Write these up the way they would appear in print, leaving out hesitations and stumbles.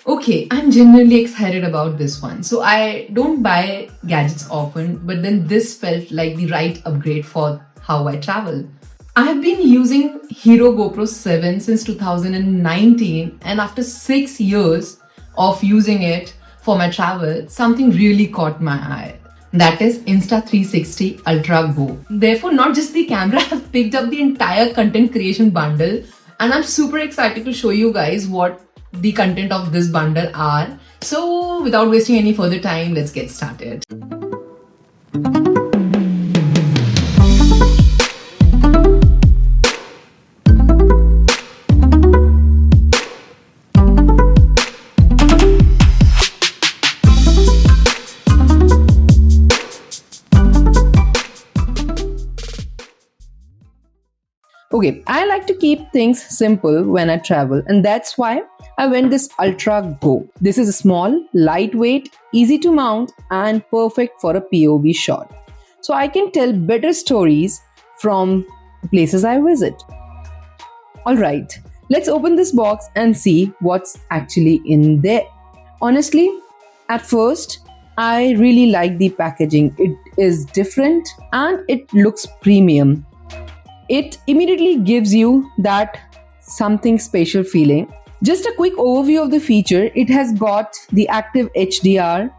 Okay, I'm genuinely excited about this one. So I don't buy gadgets often, but then this felt like the right upgrade for how I travel. I have been using Hero GoPro 7 since 2019, and after 6 years of using it for my travel, something really caught my eye. That is Insta360 Ultra Go. Therefore, not just the camera, I've picked up the entire content creation bundle, and I'm super excited to show you guys what the content of this bundle are. So without wasting any further time, let's get started. Okay, I like to keep things simple when I travel, and that's why I went this Ultra Go. This is a small, lightweight, easy to mount, and perfect for a POV shot. So I can tell better stories from the places I visit. Alright, let's open this box and see what's actually in there. Honestly, at first, I really like the packaging. It is different and it looks premium. It immediately gives you that something special feeling. Just a quick overview of the feature. It has got the Active HDR,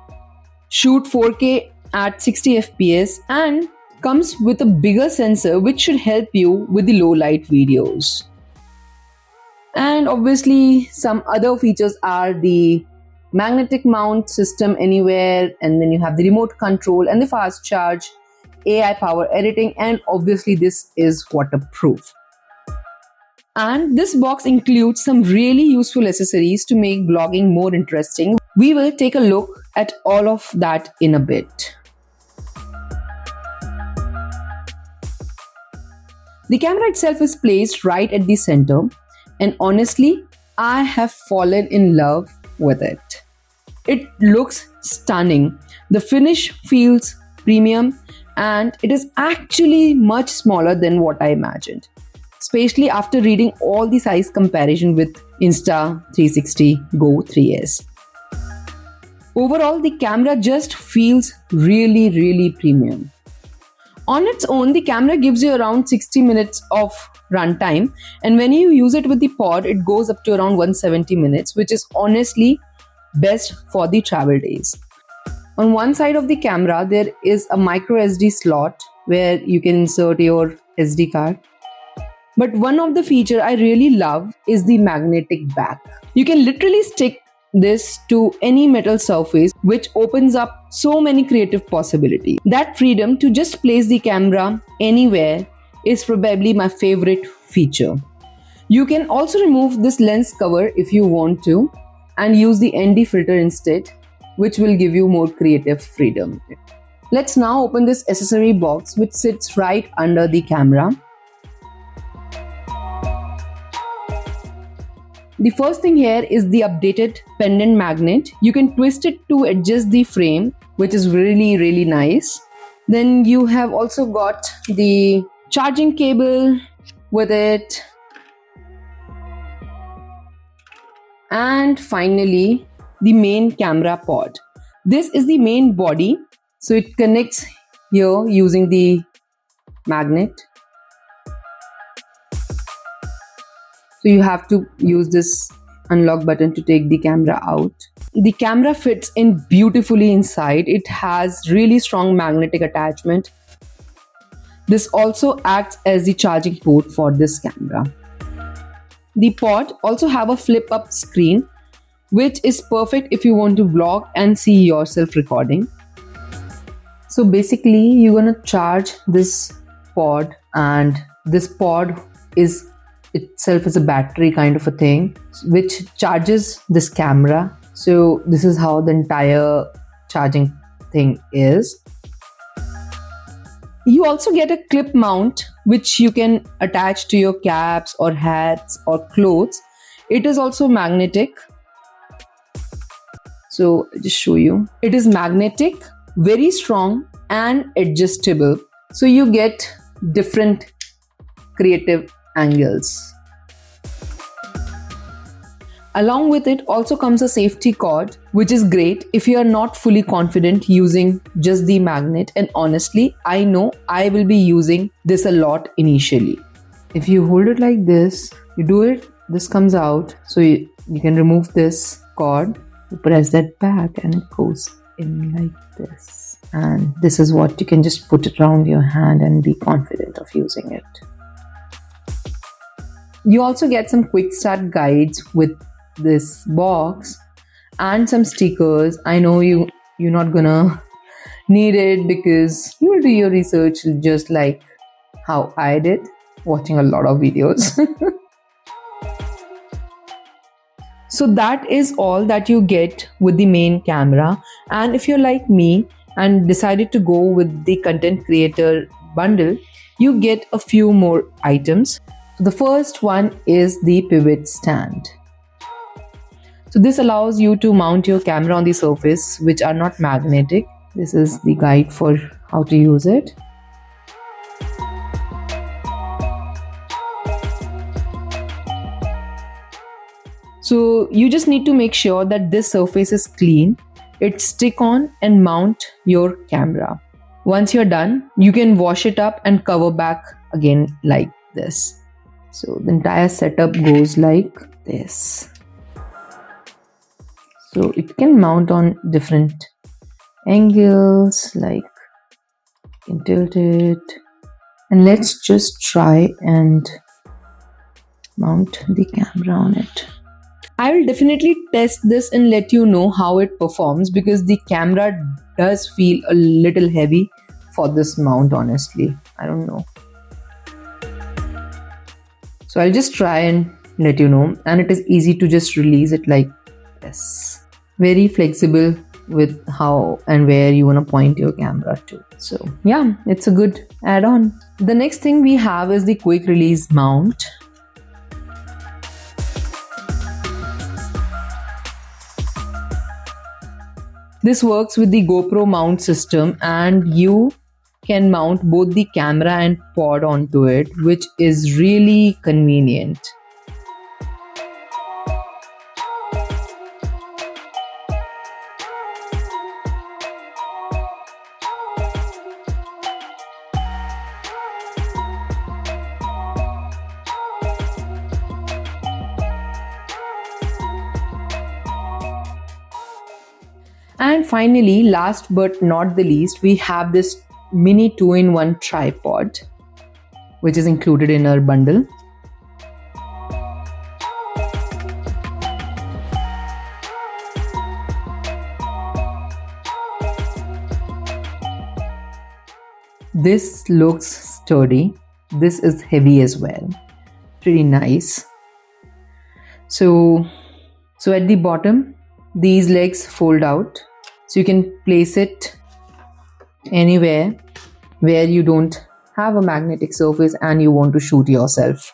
shoot 4K at 60 FPS, and comes with a bigger sensor which should help you with the low light videos. And obviously some other features are the magnetic mount system anywhere, and then you have the remote control and the fast charge, AI power editing, and obviously this is waterproof. And this box includes some really useful accessories to make vlogging more interesting. We will take a look at all of that in a bit. The camera itself is placed right at the center, and honestly, I have fallen in love with it. It looks stunning. The finish feels premium, and it is actually much smaller than what I imagined, especially after reading all the size comparison with Insta360 Go 3S. Overall, the camera just feels really premium. On its own, the camera gives you around 60 minutes of runtime, and when you use it with the pod, it goes up to around 170 minutes, which is honestly best for the travel days. On one side of the camera, there is a micro SD slot where you can insert your SD card. But one of the features I really love is the magnetic back. You can literally stick this to any metal surface, which opens up so many creative possibilities. That freedom to just place the camera anywhere is probably my favorite feature. You can also remove this lens cover if you want to and use the ND filter instead, which will give you more creative freedom. Let's now open this accessory box, which sits right under the camera. The first thing here is the updated pendant magnet. You can twist it to adjust the frame, which is really nice. Then you have also got the charging cable with it. And finally, the main camera pod. This is the main body, so it connects here using the magnet. So you have to use this unlock button to take the camera out. The camera fits in beautifully inside. It has really strong magnetic attachment. This also acts as the charging port for this camera. The pod also have a flip up screen, which is perfect if you want to vlog and see yourself recording. So basically, you're gonna charge this pod, and this pod is itself is a battery kind of a thing which charges this camera. So this is how the entire charging thing is. You also get a clip mount which you can attach to your caps or hats or clothes. It is also magnetic. So I'll just show you. It is magnetic, very strong and adjustable. So you get different creative angles. Along with it also comes a safety cord, which is great if you are not fully confident using just the magnet. And honestly, I know I will be using this a lot initially. If you hold it like this, you do it, this comes out. So you can remove this cord, you press that back and it goes in like this. And this is what you can just put it around your hand and be confident of using it. You also get some quick start guides with this box and some stickers. I know you're not gonna need it because you will do your research just like how I did, watching a lot of videos. So that is all that you get with the main camera. And if you're like me and decided to go with the content creator bundle, you get a few more items. The first one is the pivot stand. So this allows you to mount your camera on the surface which are not magnetic. This is the guide for how to use it. So you just need to make sure that this surface is clean. It stick on and mount your camera. Once you're done, you can wash it up and cover back again like this. So the entire setup goes like this. So it can mount on different angles, like you can tilt it. And let's just try and mount the camera on it. I will definitely test this and let you know how it performs because the camera does feel a little heavy for this mount, honestly. I don't know. So I'll just try and let you know, and it is easy to just release it like this. Very flexible with how and where you want to point your camera to. So yeah, it's a good add-on. The next thing we have is the quick release mount. This works with the GoPro mount system and you can mount both the camera and pod onto it, which is really convenient. And finally, last but not the least, we have this mini 2-in-1 tripod, which is included in our bundle. This looks sturdy. This is heavy as well. Pretty nice. So at the bottom, these legs fold out. So you can place it anywhere where you don't have a magnetic surface and you want to shoot yourself.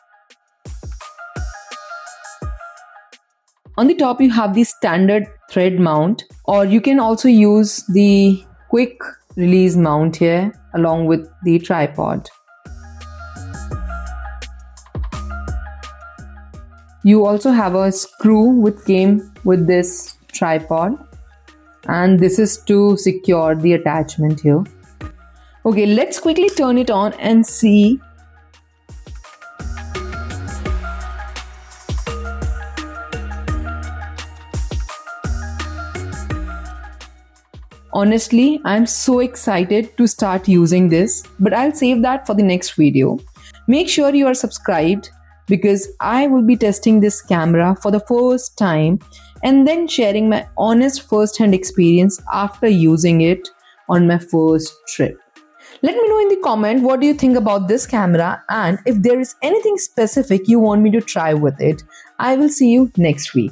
On the top, you have the standard thread mount, or you can also use the quick release mount here along with the tripod. You also have a screw which came with this tripod, and this is to secure the attachment here. Okay, let's quickly turn it on and see. Honestly, I'm so excited to start using this, but I'll save that for the next video. Make sure you are subscribed because I will be testing this camera for the first time and then sharing my honest first-hand experience after using it on my first trip. Let me know in the comment what do you think about this camera, and if there is anything specific you want me to try with it. I will see you next week.